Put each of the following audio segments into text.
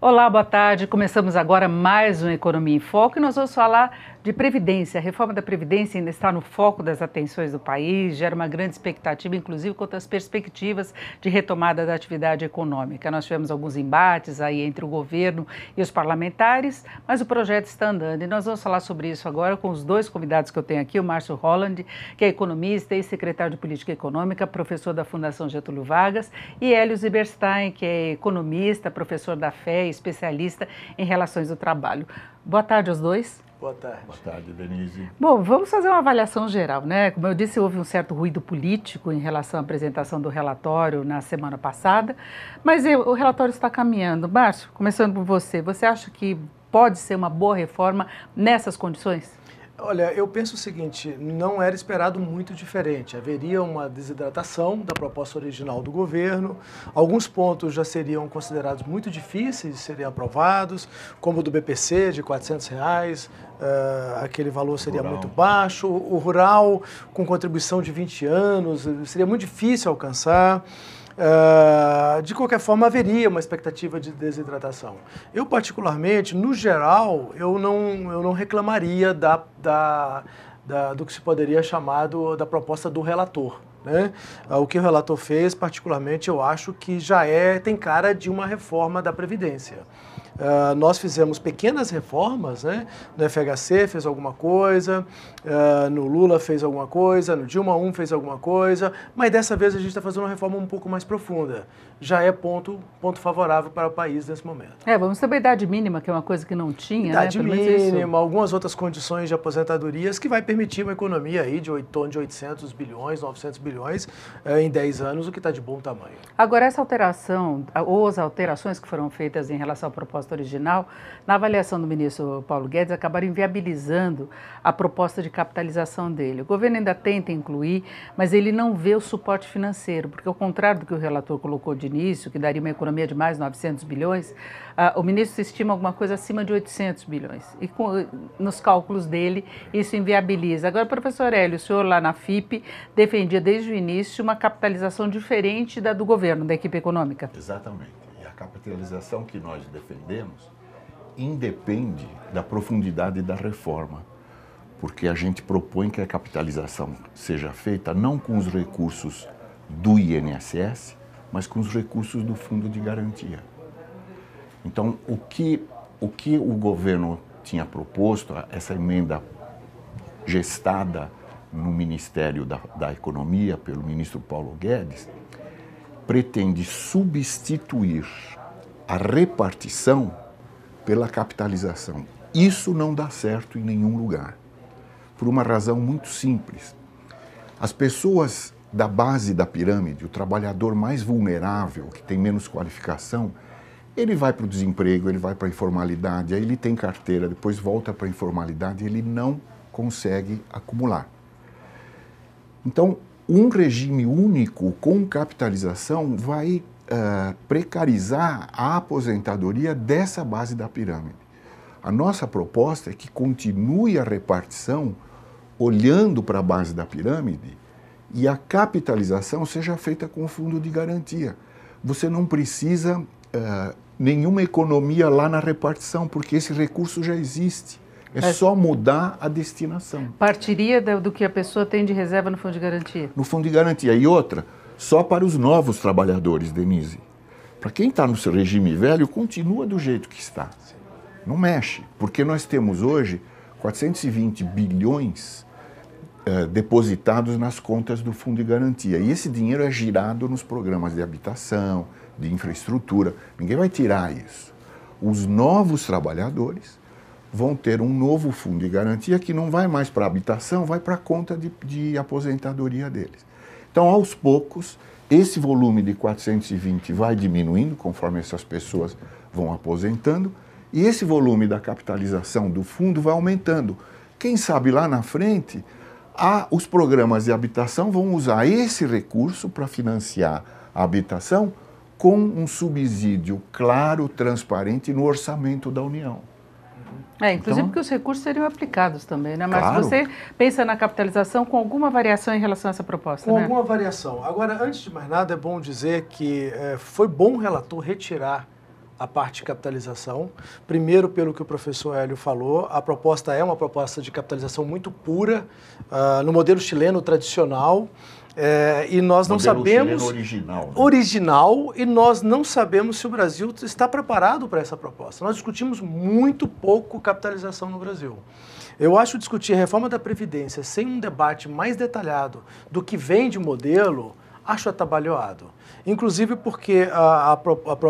Olá, boa tarde. Começamos agora mais um Economia em Foco e nós vamos falar de Previdência. A reforma da Previdência ainda está no foco das atenções do país, gera uma grande expectativa, inclusive quanto às perspectivas de retomada da atividade econômica. Nós tivemos alguns embates aí entre o governo e os parlamentares, mas o projeto está andando e nós vamos falar sobre isso agora com os dois convidados que eu tenho aqui, o Márcio Holland, que é economista e secretário de Política Econômica, professor da Fundação Getúlio Vargas, e Hélio Zilberstein, que é economista, professor da FE, especialista em relações do trabalho. Boa tarde aos dois. Boa tarde. Boa tarde, Denise. Bom, vamos fazer uma avaliação geral, né? Como eu disse, houve um certo ruído político em relação à apresentação do relatório na semana passada, mas o relatório está caminhando. Márcio, começando por você, você acha que pode ser uma boa reforma nessas condições? Olha, eu penso o seguinte, não era esperado muito diferente. Haveria uma desidratação da proposta original do governo, alguns pontos já seriam considerados muito difíceis de serem aprovados, como o do BPC, de R$400, aquele valor seria muito baixo, o rural, com contribuição de 20 anos, seria muito difícil alcançar. De qualquer forma, haveria uma expectativa de desidratação. Eu, particularmente, no geral, eu não reclamaria do que se poderia chamar da proposta do relator. Né? O que o relator fez, particularmente, eu acho que já tem cara de uma reforma da Previdência. Nós fizemos pequenas reformas, né? No FHC fez alguma coisa, no Lula fez alguma coisa, no Dilma I fez alguma coisa, mas dessa vez a gente está fazendo uma reforma um pouco mais profunda. Já é ponto favorável para o país nesse momento. Vamos ter uma idade mínima, que é uma coisa que não tinha, idade né? mínima, algumas outras condições de aposentadorias que vai permitir uma economia aí de torno de 800 bilhões, 900 bilhões em 10 anos, o que está de bom tamanho. Agora, essa alteração, ou as alterações que foram feitas em relação à proposta original, na avaliação do ministro Paulo Guedes, acabaram inviabilizando a proposta de capitalização dele. O governo ainda tenta incluir, mas ele não vê o suporte financeiro, porque ao contrário do que o relator colocou de início, que daria uma economia de mais 900 bilhões, o ministro estima alguma coisa acima de 800 bilhões. E nos cálculos dele, isso inviabiliza. Agora, professor Hélio, o senhor lá na FIP defendia desde o início uma capitalização diferente da do governo, da equipe econômica. Exatamente. E a capitalização que nós defendemos independe da profundidade da reforma, porque a gente propõe que a capitalização seja feita não com os recursos do INSS, mas com os recursos do Fundo de Garantia. Então, o que o governo tinha proposto, essa emenda gestada no Ministério da Economia pelo ministro Paulo Guedes, pretende substituir a repartição pela capitalização. Isso não dá certo em nenhum lugar, por uma razão muito simples. As pessoas da base da pirâmide, o trabalhador mais vulnerável, que tem menos qualificação, ele vai para o desemprego, ele vai para a informalidade, aí ele tem carteira, depois volta para a informalidade, ele não consegue acumular. Então, um regime único com capitalização vai precarizar a aposentadoria dessa base da pirâmide. A nossa proposta é que continue a repartição olhando para a base da pirâmide e a capitalização seja feita com o fundo de garantia. Você não precisa nenhuma economia lá na repartição, porque esse recurso já existe. É só mudar a destinação. Partiria do que a pessoa tem de reserva no fundo de garantia? No fundo de garantia. E outra, só para os novos trabalhadores, Denise. Para quem está no seu regime velho, continua do jeito que está. Não mexe, porque nós temos hoje 420 bilhões depositados nas contas do Fundo de Garantia. E esse dinheiro é girado nos programas de habitação, de infraestrutura. Ninguém vai tirar isso. Os novos trabalhadores vão ter um novo Fundo de Garantia que não vai mais para a habitação, vai para a conta de aposentadoria deles. Então, aos poucos, esse volume de 420 vai diminuindo conforme essas pessoas vão aposentando e esse volume da capitalização do fundo vai aumentando. Quem sabe lá na frente, os programas de habitação vão usar esse recurso para financiar a habitação com um subsídio claro, transparente no orçamento da União. Inclusive então, porque os recursos seriam aplicados também, né? Mas claro. você pensa na capitalização com alguma variação em relação a essa proposta, com né? alguma variação. Agora, antes de mais nada, é bom dizer que foi bom o relator retirar a parte de capitalização. Primeiro, pelo que o professor Hélio falou, a proposta é uma proposta de capitalização muito pura, no modelo chileno tradicional, e nós não sabemos... Original, né? Original, e nós não sabemos se o Brasil está preparado para essa proposta. Nós discutimos muito pouco capitalização no Brasil. Eu acho discutir a reforma da Previdência sem um debate mais detalhado do que vem de modelo, acho atabalhoado. Inclusive porque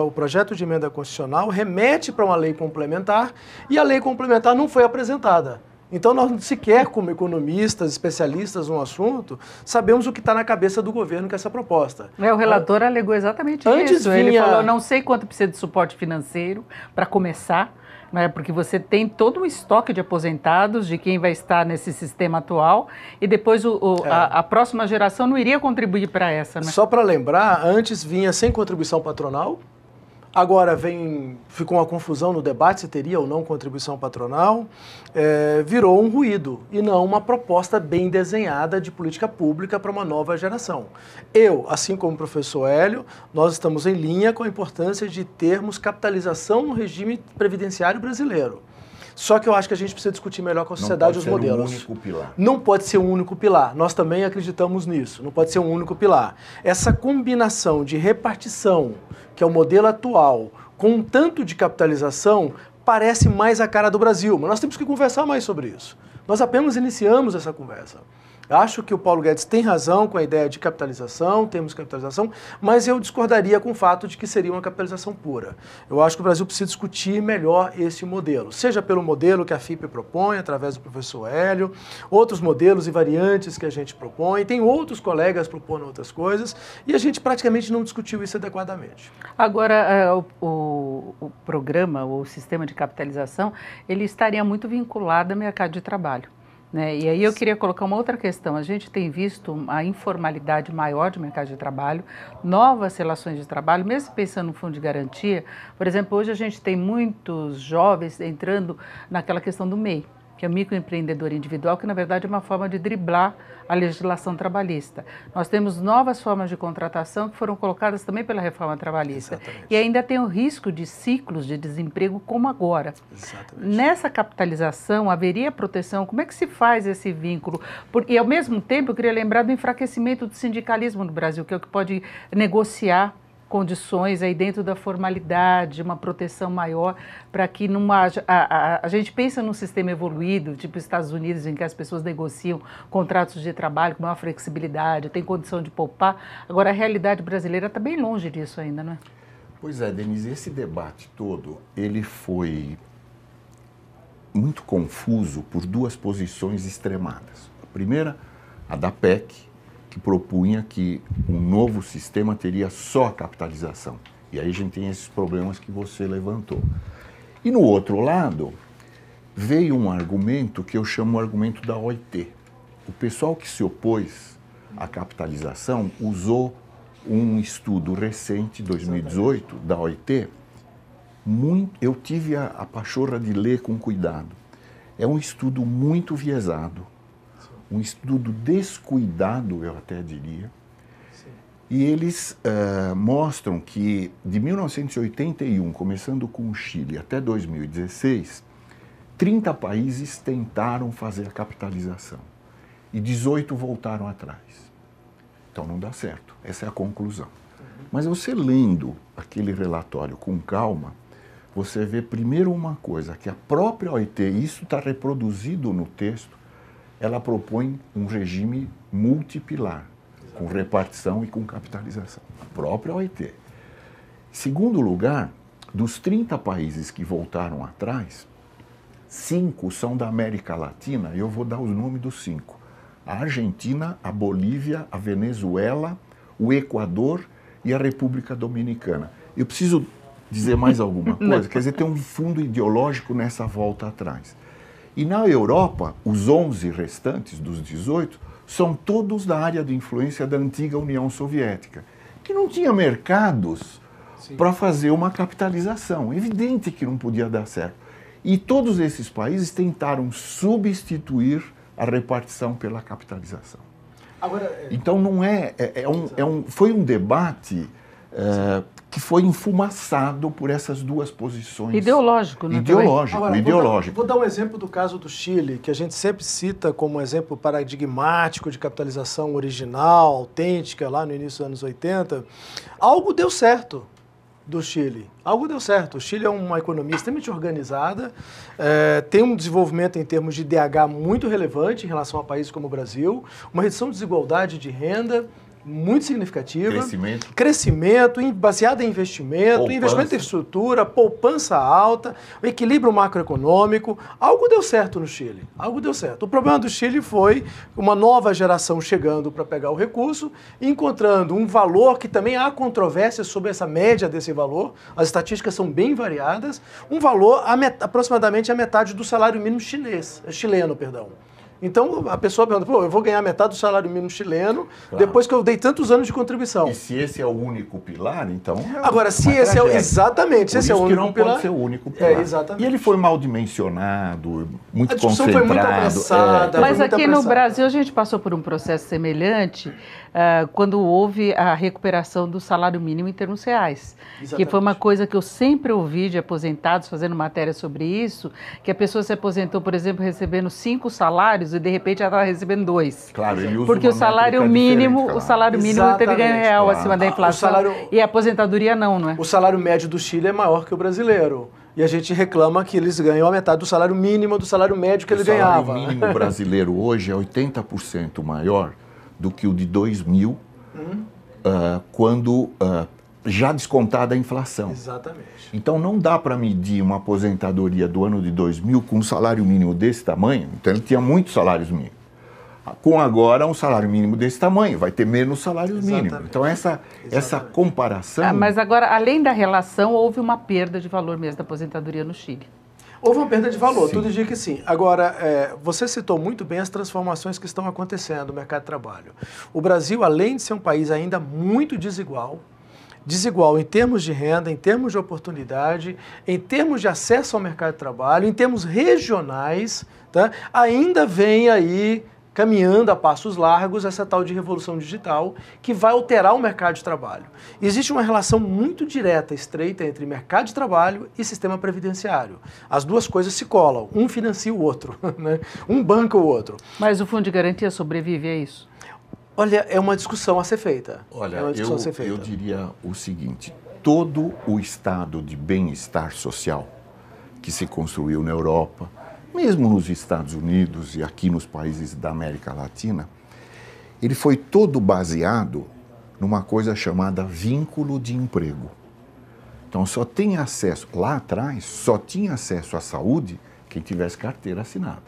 o projeto de emenda constitucional remete para uma lei complementar e a lei complementar não foi apresentada. Então nós sequer, como economistas, especialistas no assunto, sabemos o que está na cabeça do governo com essa proposta. O relator alegou exatamente isso. Ele falou, não sei quanto precisa de suporte financeiro para começar, né, porque você tem todo um estoque de aposentados, de quem vai estar nesse sistema atual, e depois a próxima geração não iria contribuir para essa. Né? Só para lembrar, antes vinha sem contribuição patronal, agora ficou uma confusão no debate se teria ou não contribuição patronal, virou um ruído e não uma proposta bem desenhada de política pública para uma nova geração. Eu, assim como o professor Hélio, nós estamos em linha com a importância de termos capitalização no regime previdenciário brasileiro. Só que eu acho que a gente precisa discutir melhor com a sociedade os modelos. Não pode ser um único pilar. Não pode ser um único pilar. Nós também acreditamos nisso. Não pode ser um único pilar. Essa combinação de repartição, que é o modelo atual, com um tanto de capitalização, parece mais a cara do Brasil. Mas nós temos que conversar mais sobre isso. Nós apenas iniciamos essa conversa. Acho que o Paulo Guedes tem razão com a ideia de capitalização, temos capitalização, mas eu discordaria com o fato de que seria uma capitalização pura. Eu acho que o Brasil precisa discutir melhor esse modelo, seja pelo modelo que a FIPE propõe, através do professor Hélio, outros modelos e variantes que a gente propõe, tem outros colegas propondo outras coisas, e a gente praticamente não discutiu isso adequadamente. Agora, o programa, o sistema de capitalização, ele estaria muito vinculado ao mercado de trabalho. Né? E aí eu queria colocar uma outra questão. A gente tem visto a informalidade maior de mercado de trabalho, novas relações de trabalho, mesmo pensando no fundo de garantia. Por exemplo, hoje a gente tem muitos jovens entrando naquela questão do MEI, que é o microempreendedor individual, que na verdade é uma forma de driblar a legislação trabalhista. Nós temos novas formas de contratação que foram colocadas também pela reforma trabalhista. Exatamente. E ainda tem o risco de ciclos de desemprego como agora. Exatamente. Nessa capitalização, haveria proteção? Como é que se faz esse vínculo? E ao mesmo tempo, eu queria lembrar do enfraquecimento do sindicalismo no Brasil, que é o que pode negociar condições aí dentro da formalidade, uma proteção maior para que não haja... A gente pensa num sistema evoluído, tipo Estados Unidos, em que as pessoas negociam contratos de trabalho com maior flexibilidade, tem condição de poupar. Agora, a realidade brasileira está bem longe disso ainda, não é? Pois é, Denise, esse debate todo, ele foi muito confuso por duas posições extremadas. A primeira, a da PEC, que propunha que um novo sistema teria só a capitalização. E aí a gente tem esses problemas que você levantou. E no outro lado, veio um argumento que eu chamo o argumento da OIT. O pessoal que se opôs à capitalização usou um estudo recente, 2018, da OIT. Eu tive a pachorra de ler com cuidado. É um estudo muito viesado, um estudo descuidado, eu até diria. Sim. E eles mostram que de 1981, começando com o Chile, até 2016, 30 países tentaram fazer a capitalização e 18 voltaram atrás. Então não dá certo, essa é a conclusão. Mas você lendo aquele relatório com calma, você vê primeiro uma coisa, que a própria OIT, isso está reproduzido no texto, ela propõe um regime multipilar, com repartição e com capitalização. A própria OIT. Em segundo lugar, dos 30 países que voltaram atrás, 5 são da América Latina, e eu vou dar os nomes dos 5. A Argentina, a Bolívia, a Venezuela, o Equador e a República Dominicana. Eu preciso dizer mais alguma coisa? Quer dizer, tem um fundo ideológico nessa volta atrás. E na Europa, os 11 restantes dos 18 são todos da área de influência da antiga União Soviética, que não tinha mercados para fazer uma capitalização. Evidente que não podia dar certo. E todos esses países tentaram substituir a repartição pela capitalização. Agora, então não foi um debate que foi enfumaçado por essas duas posições. Ideológico, né? Ideológico, Agora, ideológico. Vou dar um exemplo do caso do Chile, que a gente sempre cita como um exemplo paradigmático de capitalização original, autêntica, lá no início dos anos 80. Algo deu certo do Chile. Algo deu certo. O Chile é uma economia extremamente organizada, tem um desenvolvimento em termos de IDH muito relevante em relação a países como o Brasil, uma redução de desigualdade de renda muito significativa. Crescimento baseado em investimento, Poupança. investimento em infraestrutura, poupança alta, o equilíbrio macroeconômico. Algo deu certo no Chile. Algo deu certo. O problema do Chile foi uma nova geração chegando para pegar o recurso, encontrando um valor que também há controvérsia sobre essa média desse valor. As estatísticas são bem variadas. Um valor aproximadamente a metade do salário mínimo chileno. Então, a pessoa pergunta, pô, eu vou ganhar metade do salário mínimo chileno, claro, depois que eu dei tantos anos de contribuição. E se esse é o único pilar, então... Agora, se esse é exatamente, se esse é o único pilar... Por isso que não pode ser o único pilar. Exatamente. E ele foi mal dimensionado, muito concentrado. A discussão foi muito apressada. Mas aqui no Brasil a gente passou por um processo semelhante quando houve a recuperação do salário mínimo em termos reais. Exatamente. Que foi uma coisa que eu sempre ouvi de aposentados fazendo matéria sobre isso, que a pessoa se aposentou, por exemplo, recebendo 5 salários e de repente ela estava recebendo 2. Claro, ele usa porque o salário mínimo, claro. O salário mínimo teve ganho real acima da inflação e a aposentadoria não é? O salário médio do Chile é maior que o brasileiro. E a gente reclama que eles ganham a metade do salário mínimo do salário médio que ele ganhava. O salário mínimo brasileiro hoje é 80% maior do que o de 2000, quando já descontada a inflação. Exatamente. Então não dá para medir uma aposentadoria do ano de 2000 com um salário mínimo desse tamanho. Então ele tinha muitos salários mínimos. Com agora um salário mínimo desse tamanho, vai ter menos salários mínimos. Então essa comparação... mas agora, além da relação, houve uma perda de valor mesmo da aposentadoria no Chile. Houve uma perda de valor, sim, tudo indica que sim. Agora, você citou muito bem as transformações que estão acontecendo no mercado de trabalho. O Brasil, além de ser um país ainda muito desigual em termos de renda, em termos de oportunidade, em termos de acesso ao mercado de trabalho, em termos regionais, tá? Ainda vem aí caminhando a passos largos essa tal de revolução digital que vai alterar o mercado de trabalho. Existe uma relação muito direta, estreita entre mercado de trabalho e sistema previdenciário. As duas coisas se colam, um financia o outro, né? Um banca o outro. Mas o Fundo de Garantia sobrevive a isso? Olha, é uma discussão a ser feita. Olha, eu diria o seguinte, todo o estado de bem-estar social que se construiu na Europa, mesmo nos Estados Unidos e aqui nos países da América Latina, ele foi todo baseado numa coisa chamada vínculo de emprego. Então só tem acesso, lá atrás, só tinha acesso à saúde quem tivesse carteira assinada.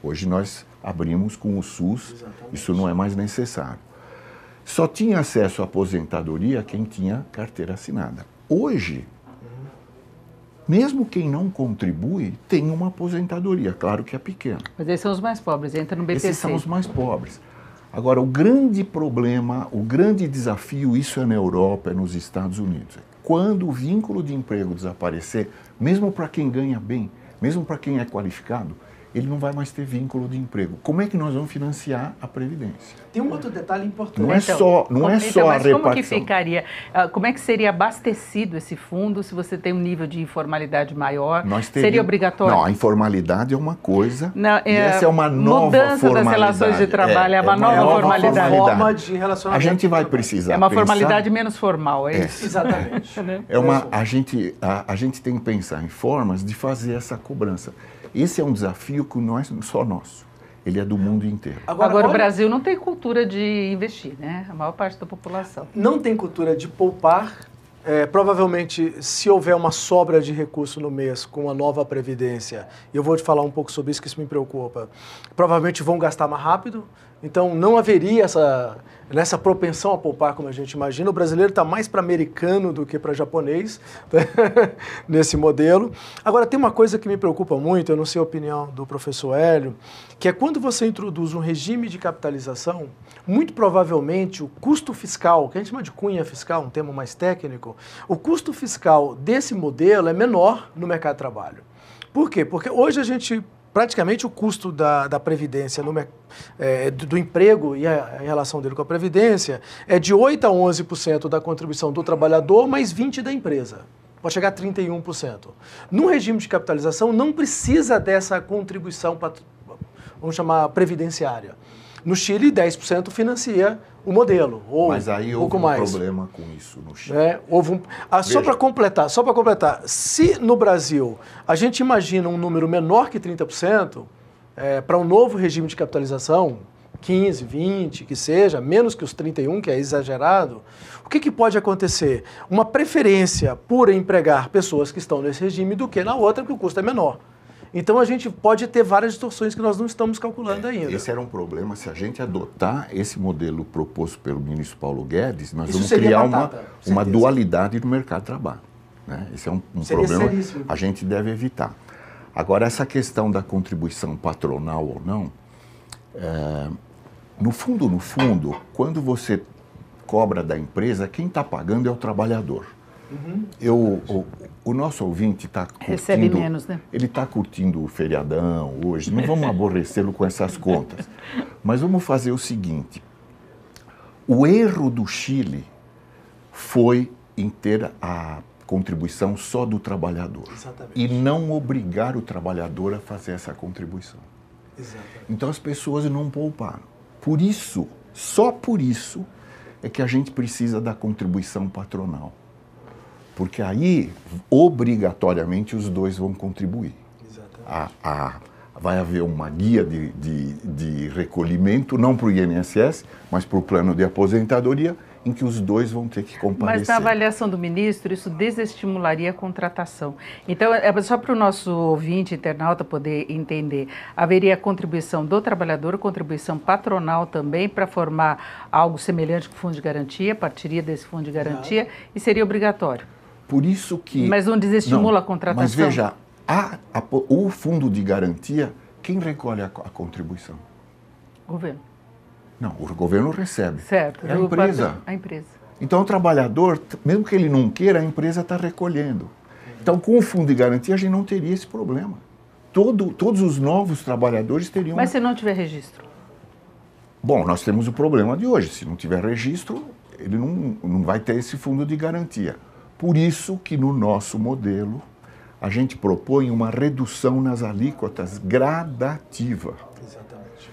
Hoje nós abrimos com o SUS, exatamente, isso não é mais necessário. Só tinha acesso à aposentadoria quem tinha carteira assinada. Hoje, mesmo quem não contribui tem uma aposentadoria, claro que é pequena. Mas esses são os mais pobres, entra no BPC. Esses são os mais pobres. Agora, o grande problema, o grande desafio, isso é na Europa, é nos Estados Unidos. Quando o vínculo de emprego desaparecer, mesmo para quem ganha bem, mesmo para quem é qualificado, ele não vai mais ter vínculo de emprego. Como é que nós vamos financiar a Previdência? Tem um outro detalhe importante. Não é só a repartição. Como que ficaria, como é que seria abastecido esse fundo se você tem um nível de informalidade maior? Seria obrigatório? Não, a informalidade é uma coisa, e essa é uma nova formalidade. Mudança das relações de trabalho é uma nova formalidade. Forma de relacionamento. A gente vai precisar É uma formalidade menos formal, é isso? Exatamente. A gente tem que pensar em formas de fazer essa cobrança. Esse é um desafio que não é só nosso, ele é do mundo inteiro. Agora o Brasil não tem cultura de investir, né? A maior parte da população. Não tem cultura de poupar. Provavelmente, se houver uma sobra de recurso no mês com a nova Previdência, e eu vou te falar um pouco sobre isso, que isso me preocupa, provavelmente vão gastar mais rápido, então não haveria essa propensão a poupar como a gente imagina. O brasileiro está mais para americano do que para japonês, nesse modelo. Agora, tem uma coisa que me preocupa muito, eu não sei a opinião do professor Hélio, que é quando você introduz um regime de capitalização, muito provavelmente o custo fiscal, que a gente chama de cunha fiscal, um termo mais técnico, o custo fiscal desse modelo é menor no mercado de trabalho. Por quê? Porque hoje a gente praticamente o custo da Previdência, do emprego e a relação dele com a Previdência, é de 8% a 11% da contribuição do trabalhador, mais 20% da empresa. Pode chegar a 31%. Num regime de capitalização, não precisa dessa contribuição, vamos chamar, previdenciária. No Chile, 10% financia o modelo. Mas aí houve um problema com isso no Chile. Só para completar, se no Brasil a gente imagina um número menor que 30%, para um novo regime de capitalização, 15, 20, que seja, menos que os 31, que é exagerado, o que pode acontecer? Uma preferência por empregar pessoas que estão nesse regime do que na outra, porque o custo é menor. Então a gente pode ter várias distorções que nós não estamos calculando ainda. Esse era um problema. Se a gente adotar esse modelo proposto pelo ministro Paulo Guedes, nós vamos seria criar uma dualidade no mercado de trabalho, né? Esse é um problema que a gente deve evitar. Agora, essa questão da contribuição patronal ou não, no fundo, quando você cobra da empresa, quem está pagando é o trabalhador. O nosso ouvinte está curtindo... Recebe menos, né? Ele está curtindo o feriadão hoje, não vamos aborrecê-lo com essas contas. Mas vamos fazer o seguinte, o erro do Chile foi em ter a contribuição só do trabalhador. Exatamente. E não obrigar o trabalhador a fazer essa contribuição. Exatamente. Então as pessoas não pouparam. Por isso, só por isso, é que a gente precisa da contribuição patronal. Porque aí, obrigatoriamente, os dois vão contribuir. Vai haver uma guia de recolhimento, não para o INSS, mas para o plano de aposentadoria, em que os dois vão ter que comparecer. Mas na avaliação do ministro, isso desestimularia a contratação. Então, só para o nosso ouvinte, internauta, poder entender, haveria a contribuição do trabalhador, contribuição patronal também, para formar algo semelhante com o fundo de garantia, partiria desse fundo de garantia, e seria obrigatório. Por isso que... Mas não desestimula a contratação? Mas veja, o fundo de garantia, quem recolhe a contribuição? O governo. Não, o governo recebe. Certo. É a empresa. A empresa. Então o trabalhador, mesmo que ele não queira, a empresa está recolhendo. Então com o fundo de garantia a gente não teria esse problema. Todos os novos trabalhadores teriam... Mas se não tiver registro? Bom, nós temos o problema de hoje. Se não tiver registro, ele não vai ter esse fundo de garantia. Por isso que no nosso modelo a gente propõe uma redução nas alíquotas gradativa. Exatamente.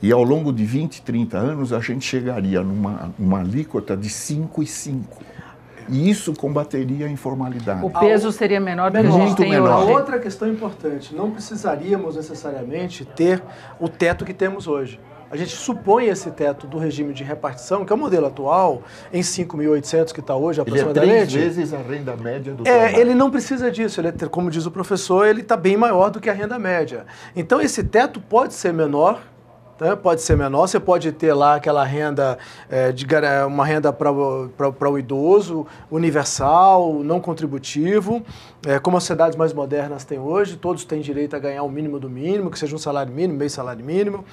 E ao longo de 20, 30 anos a gente chegaria numa alíquota de 5,5. E isso combateria a informalidade. O peso seria menor do que a gente Muito tem menor. hoje. Outra questão importante, não precisaríamos necessariamente ter o teto que temos hoje. A gente supõe esse teto do regime de repartição, que é o modelo atual, em 5.800 que está hoje aproximadamente. Ele é 3 vezes a renda média do trabalho. Ele não precisa disso, como diz o professor, ele está bem maior do que a renda média. Então esse teto pode ser menor, né? Pode ser menor, você pode ter lá aquela renda, uma renda para o idoso, universal, não contributivo, como as sociedades mais modernas têm hoje, todos têm direito a ganhar o mínimo do mínimo, que seja um salário mínimo, meio salário mínimo,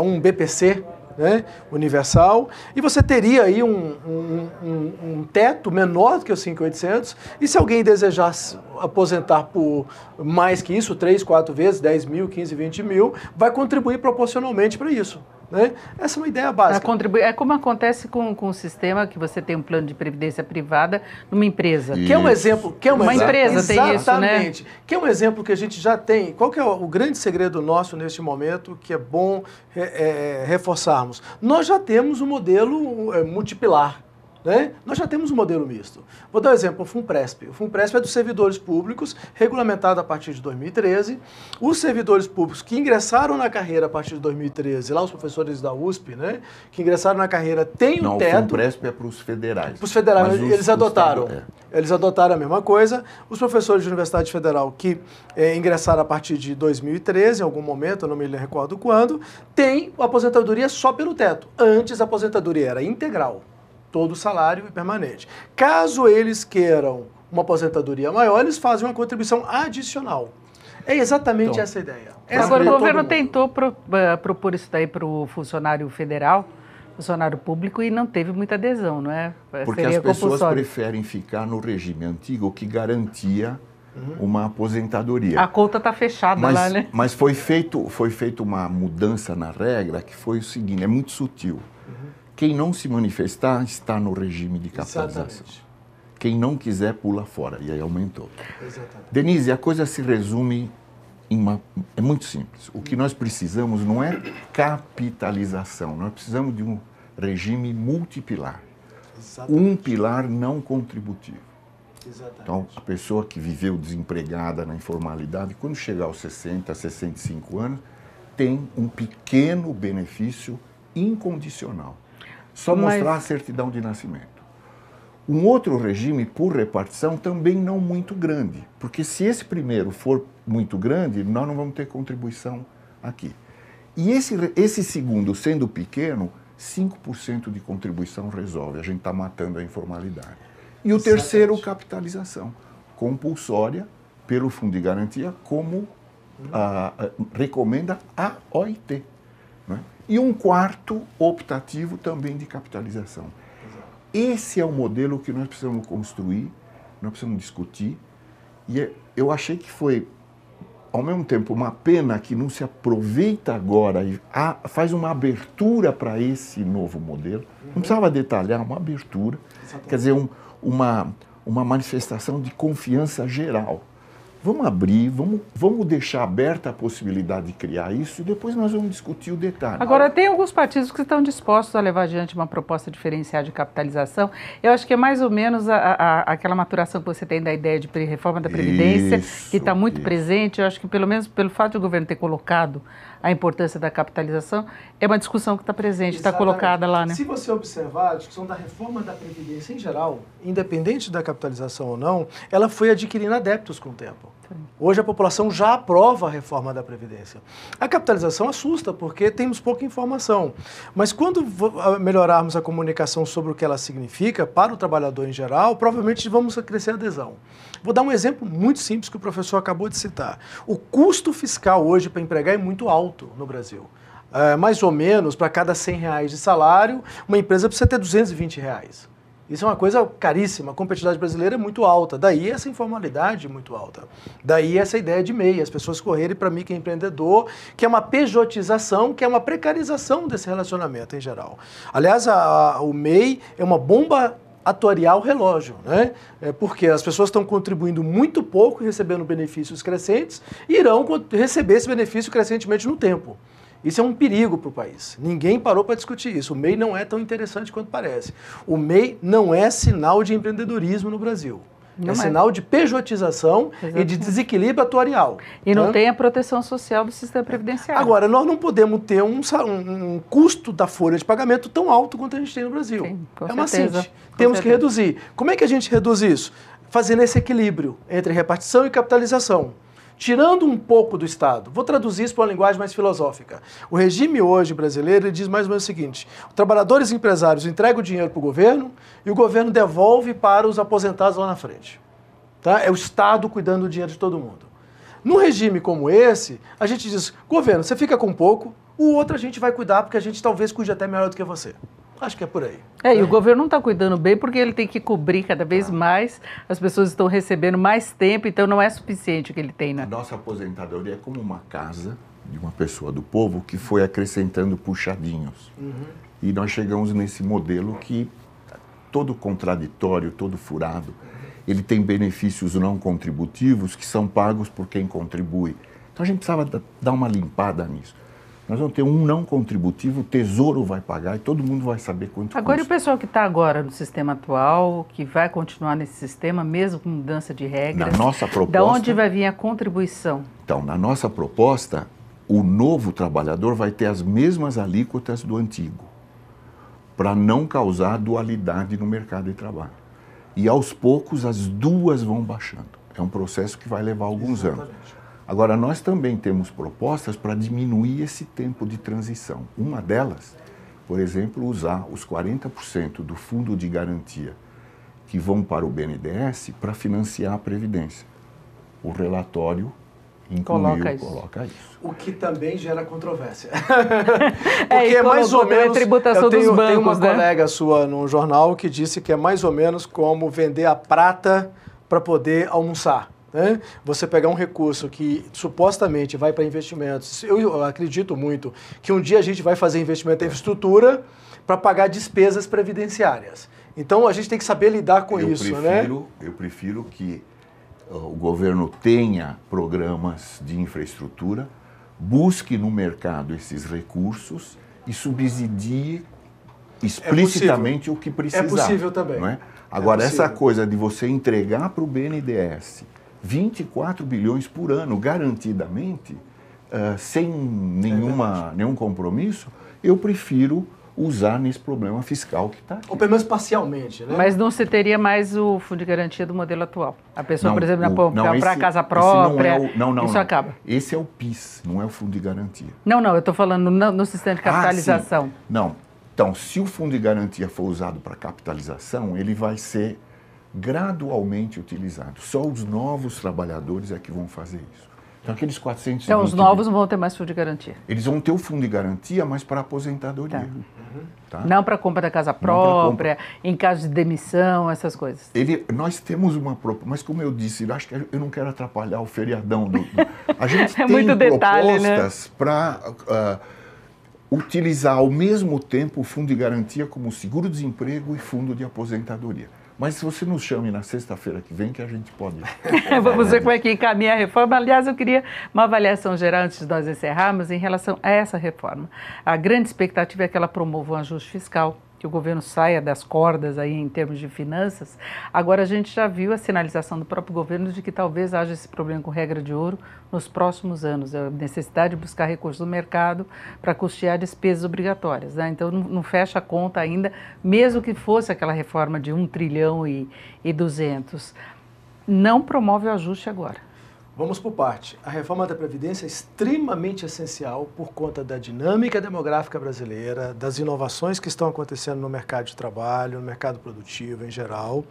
um BPC, né, universal, e você teria aí um teto menor do que os 5.800, e se alguém desejasse aposentar por mais que isso, 3, 4 vezes, 10 mil, 15, 20 mil, vai contribuir proporcionalmente para isso. Né? Essa é uma ideia básica. É como acontece com o sistema que você tem um plano de previdência privada numa empresa. Que é um exemplo. Uma empresa tem isso, né? Exatamente. Que é um exemplo que a gente já tem. Qual que é o grande segredo nosso neste momento que é bom reforçarmos? Nós já temos um modelo multipilar. Né? Nós já temos um modelo misto. Vou dar um exemplo, o FUNPRESP. O FUNPRESP é dos servidores públicos, regulamentado a partir de 2013. Os servidores públicos que ingressaram na carreira a partir de 2013, lá os professores da USP, né, que ingressaram na carreira, têm um teto. O FUNPRESP é para os federais. Para os federais, eles adotaram. Eles adotaram a mesma coisa. Os professores de Universidade Federal que ingressaram a partir de 2013, em algum momento, eu não me recordo quando, têm aposentadoria só pelo teto. Antes a aposentadoria era integral. Todo o salário e permanente. Caso eles queiram uma aposentadoria maior, eles fazem uma contribuição adicional. É exatamente essa a ideia. Agora, o governo tentou propor isso daí para o funcionário federal, funcionário público, e não teve muita adesão, não é? Porque as pessoas preferem ficar no regime antigo que garantia uma aposentadoria. A conta está fechada lá, né? Mas foi feito uma mudança na regra que foi o seguinte, é muito sutil. Quem não se manifestar está no regime de capitalização. Exatamente. Quem não quiser pula fora, e aí aumentou. Exatamente. Denise, a coisa se resume é muito simples. O que nós precisamos não é capitalização, nós precisamos de um regime multipilar. Exatamente. Um pilar não contributivo. Exatamente. Então, a pessoa que viveu desempregada na informalidade, quando chegar aos 60, 65 anos, tem um pequeno benefício incondicional. Só mostrar a certidão de nascimento. Um outro regime por repartição também não muito grande, porque se esse primeiro for muito grande, nós não vamos ter contribuição aqui. E esse segundo, sendo pequeno, 5% de contribuição resolve, a gente está matando a informalidade. E o terceiro, capitalização, compulsória pelo Fundo de Garantia, como recomenda a OIT. Né? E um quarto, optativo também de capitalização. Esse é o modelo que nós precisamos construir, nós precisamos discutir, e eu achei que foi, ao mesmo tempo, uma pena que não se aproveita agora e faz uma abertura para esse novo modelo. Não precisava detalhar, uma abertura, quer dizer, uma manifestação de confiança geral. Vamos abrir, vamos deixar aberta a possibilidade de criar isso e depois nós vamos discutir o detalhe. Agora, tem alguns partidos que estão dispostos a levar adiante uma proposta diferenciada de capitalização. Eu acho que é mais ou menos aquela maturação que você tem da ideia de reforma da Previdência, que está muito presente. Eu acho que, pelo menos pelo fato de o governo ter colocado a importância da capitalização, é uma discussão que está presente, está colocada lá, né? Se você observar, a discussão da reforma da Previdência em geral, independente da capitalização ou não, ela foi adquirindo adeptos com o tempo. Hoje a população já aprova a reforma da Previdência. A capitalização assusta, porque temos pouca informação. Mas quando melhorarmos a comunicação sobre o que ela significa para o trabalhador em geral, provavelmente vamos crescer a adesão. Vou dar um exemplo muito simples que o professor acabou de citar. O custo fiscal hoje para empregar é muito alto no Brasil. Mais ou menos, para cada R$100 de salário, uma empresa precisa ter R$220. Isso é uma coisa caríssima, a competitividade brasileira é muito alta, daí essa informalidade muito alta. Daí essa ideia de MEI, as pessoas correrem para mim que é empreendedor, que é uma pejotização, que é uma precarização desse relacionamento em geral. Aliás, o MEI é uma bomba atuarial relógio, né? Porque as pessoas estão contribuindo muito pouco e recebendo benefícios crescentes e irão receber esse benefício crescentemente no tempo. Isso é um perigo para o país. Ninguém parou para discutir isso. O MEI não é tão interessante quanto parece. O MEI não é sinal de empreendedorismo no Brasil. É sinal de pejotização e de desequilíbrio atuarial. E não tem a proteção social do sistema previdenciário. Agora, nós não podemos ter um custo da folha de pagamento tão alto quanto a gente tem no Brasil. Sim, é uma CIT. Temos que reduzir. Como é que a gente reduz isso? Fazendo esse equilíbrio entre repartição e capitalização. Tirando um pouco do Estado. Vou traduzir isso para uma linguagem mais filosófica. O regime hoje brasileiro ele diz mais ou menos o seguinte: os trabalhadores e empresários entregam o dinheiro para o governo e o governo devolve para os aposentados lá na frente. Tá? É o Estado cuidando do dinheiro de todo mundo. Num regime como esse, a gente diz, governo, você fica com pouco, o outro a gente vai cuidar porque a gente talvez cuide até melhor do que você. Acho que é por aí. E o governo não está cuidando bem porque ele tem que cobrir cada vez mais, as pessoas estão recebendo mais tempo, então não é suficiente o que ele tem, né? A nossa aposentadoria é como uma casa de uma pessoa do povo que foi acrescentando puxadinhos. E nós chegamos nesse modelo que todo contraditório, todo furado, ele tem benefícios não contributivos que são pagos por quem contribui. Então a gente precisava dar uma limpada nisso. Nós vamos ter um não contributivo, o Tesouro vai pagar e todo mundo vai saber quanto Agora, custa. E o pessoal que está agora no sistema atual, que vai continuar nesse sistema, mesmo com mudança de regras, na nossa proposta, da onde vai vir a contribuição? Então, na nossa proposta, o novo trabalhador vai ter as mesmas alíquotas do antigo, para não causar dualidade no mercado de trabalho. E aos poucos as duas vão baixando. É um processo que vai levar alguns anos. Agora, nós também temos propostas para diminuir esse tempo de transição. Uma delas, por exemplo, usar os 40% do fundo de garantia que vão para o BNDES para financiar a Previdência. O relatório coloca isso. O que também gera controvérsia. Porque é mais ou menos... tributação dos bancos, tem uma colega sua no jornal que disse que é mais ou menos como vender a prata para poder almoçar. né? Você pegar um recurso que supostamente vai para investimentos, eu acredito muito que um dia a gente vai fazer investimento em infraestrutura para pagar despesas previdenciárias. Então a gente tem que saber lidar com isso, né? Eu prefiro que o governo tenha programas de infraestrutura, busque no mercado esses recursos e subsidie explicitamente o que precisar. É possível também. Não é? Agora, essa coisa de você entregar para o BNDES 24 bilhões por ano, garantidamente, sem nenhum compromisso, eu prefiro usar nesse problema fiscal que está aqui. Ou pelo menos parcialmente, né? Mas não se teria mais o fundo de garantia do modelo atual? A pessoa, por exemplo, para casa própria, isso acaba? Esse é o PIS, não é o fundo de garantia. Não, eu estou falando no sistema de capitalização. Sim. Não. Então, se o fundo de garantia for usado para capitalização, ele vai ser gradualmente utilizado. Só os novos trabalhadores é que vão fazer isso. Então, aqueles 420... Então, os novos não vão ter mais fundo de garantia? Eles vão ter o fundo de garantia, mas para aposentadoria. Tá. Não para compra da casa própria, em caso de demissão, essas coisas. Nós temos uma proposta, mas como eu disse, acho que eu não quero atrapalhar o feriadão. A gente tem muito detalhe, propostas, né, para utilizar ao mesmo tempo o fundo de garantia como seguro-desemprego e fundo de aposentadoria. Mas se você nos chame na sexta-feira que vem, que a gente pode... Vamos ver como é que encaminha a reforma. Aliás, eu queria uma avaliação geral, antes de nós encerrarmos, em relação a essa reforma. A grande expectativa é que ela promova um ajuste fiscal, que o governo saia das cordas aí em termos de finanças. Agora, a gente já viu a sinalização do próprio governo de que talvez haja esse problema com regra de ouro nos próximos anos, a necessidade de buscar recursos no mercado para custear despesas obrigatórias, né? Então, não fecha a conta ainda, mesmo que fosse aquela reforma de 1 trilhão e 200. Não promove o ajuste agora. Vamos por parte. A reforma da Previdência é extremamente essencial por conta da dinâmica demográfica brasileira, das inovações que estão acontecendo no mercado de trabalho, no mercado produtivo em geral,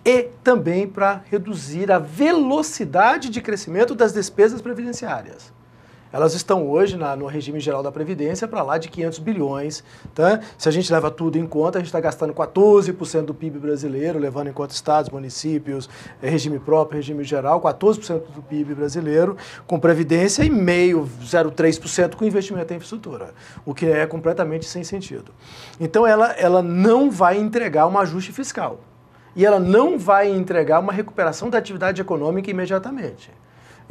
e também para reduzir a velocidade de crescimento das despesas previdenciárias. Elas estão hoje no regime geral da Previdência para lá de 500 bilhões. Tá? Se a gente leva tudo em conta, a gente está gastando 14% do PIB brasileiro, levando em conta estados, municípios, regime próprio, regime geral, 14% do PIB brasileiro com Previdência e 0,3% com investimento em infraestrutura, o que é completamente sem sentido. Então ela não vai entregar um ajuste fiscal e ela não vai entregar uma recuperação da atividade econômica imediatamente.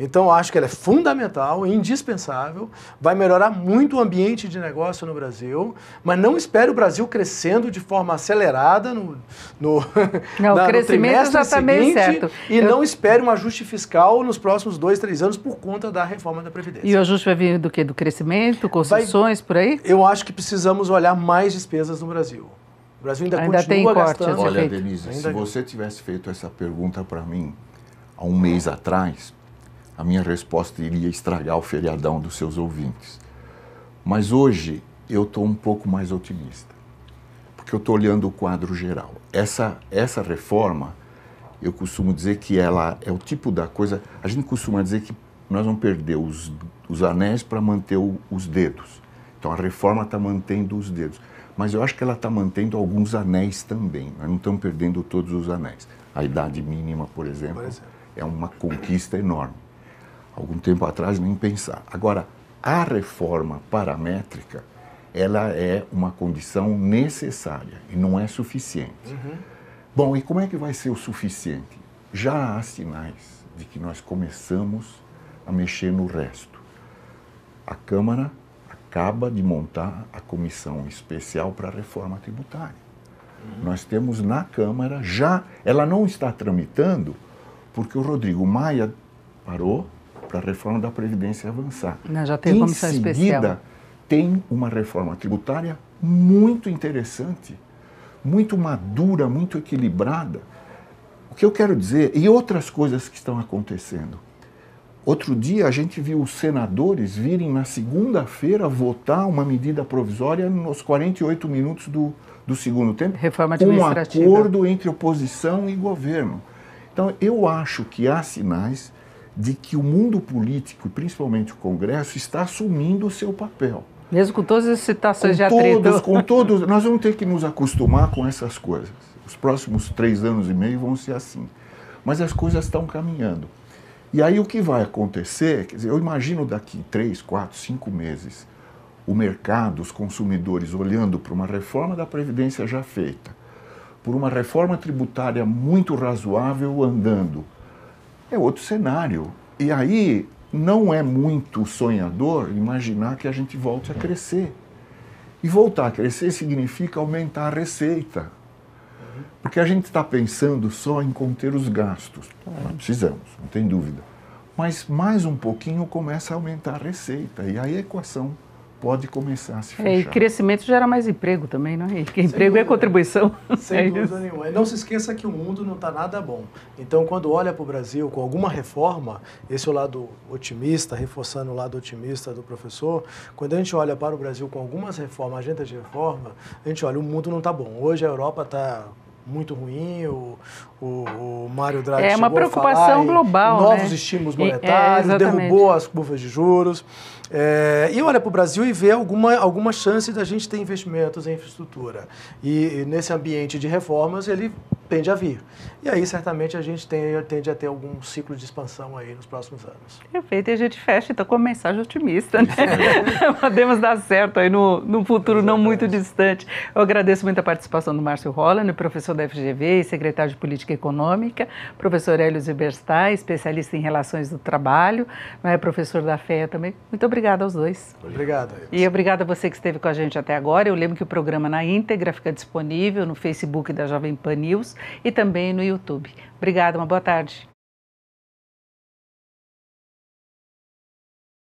Então, acho que ela é fundamental, indispensável, vai melhorar muito o ambiente de negócio no Brasil, mas não espere o Brasil crescendo de forma acelerada no crescimento já está meio certo. E não espere um ajuste fiscal nos próximos 2, 3 anos por conta da reforma da Previdência. E o ajuste vai vir do quê? Do crescimento, concessões, por aí? Eu acho que precisamos olhar mais despesas no Brasil. O Brasil ainda continua gastando. Olha, Denise, se você tivesse feito essa pergunta para mim há um mês atrás, a minha resposta iria estragar o feriadão dos seus ouvintes. Mas hoje eu estou um pouco mais otimista, porque eu estou olhando o quadro geral. Essa reforma, eu costumo dizer que ela é o tipo da coisa... A gente costuma dizer que nós vamos perder os anéis para manter os dedos. Então a reforma está mantendo os dedos. Mas eu acho que ela está mantendo alguns anéis também. Nós não estamos perdendo todos os anéis. A idade mínima, por exemplo, é uma conquista enorme. Algum tempo atrás, nem pensar. Agora, a reforma paramétrica, ela é uma condição necessária e não é suficiente. Bom, e como é que vai ser o suficiente? Já há sinais de que nós começamos a mexer no resto. A Câmara acaba de montar a comissão especial para a reforma tributária. Nós temos na Câmara ela não está tramitando porque o Rodrigo Maia parou para a reforma da Previdência avançar. Já tem comissão especial. Em seguida, tem uma reforma tributária muito interessante, muito madura, muito equilibrada. O que eu quero dizer, e outras coisas que estão acontecendo. Outro dia a gente viu os senadores virem na segunda-feira votar uma medida provisória nos 48 minutos do segundo tempo, reforma administrativa. Um acordo entre oposição e governo. Então, eu acho que há sinais de que o mundo político, principalmente o Congresso, está assumindo o seu papel. Mesmo com todas as citações de atrito. Com todos, nós vamos ter que nos acostumar com essas coisas. Os próximos 3 anos e meio vão ser assim. Mas as coisas estão caminhando. E aí o que vai acontecer, quer dizer, eu imagino daqui 3, 4, 5 meses, o mercado, os consumidores olhando para uma reforma da Previdência já feita, por uma reforma tributária muito razoável andando. É outro cenário. E aí não é muito sonhador imaginar que a gente volte a crescer. E voltar a crescer significa aumentar a receita. Porque a gente está pensando só em conter os gastos. Nós precisamos, não tem dúvida. Mas mais um pouquinho começa a aumentar a receita. E aí a equação pode começar a se fechar. E crescimento gera mais emprego também, não é? E emprego é contribuição. Sem dúvida nenhuma. E não se esqueça que o mundo não está nada bom. Então, quando olha para o Brasil com alguma reforma, esse é o lado otimista, reforçando o lado otimista do professor, quando a gente olha para o Brasil com algumas reformas, agendas de reforma, a gente olha, o mundo não está bom. Hoje a Europa está muito ruim, o Mário Draghi chegou uma preocupação a falar global, novos estímulos monetários, derrubou as curvas de juros. E olha para o Brasil e vê alguma chance da gente ter investimentos em infraestrutura. E nesse ambiente de reformas, ele tende a vir. E aí, certamente, a gente tende a ter algum ciclo de expansão aí nos próximos anos. Perfeito, e a gente fecha, então, com uma mensagem otimista, né? Podemos dar certo aí no futuro não muito distante. Eu agradeço muito a participação do Márcio Holland, professor da FGV e secretário de Política Econômica, professor Hélio Zilberstein, especialista em relações do trabalho, professor da FEA também. Muito obrigada aos dois. Obrigado. E obrigada a você que esteve com a gente até agora. Eu lembro que o programa na íntegra fica disponível no Facebook da Jovem Pan News e também no YouTube. Obrigada, uma boa tarde.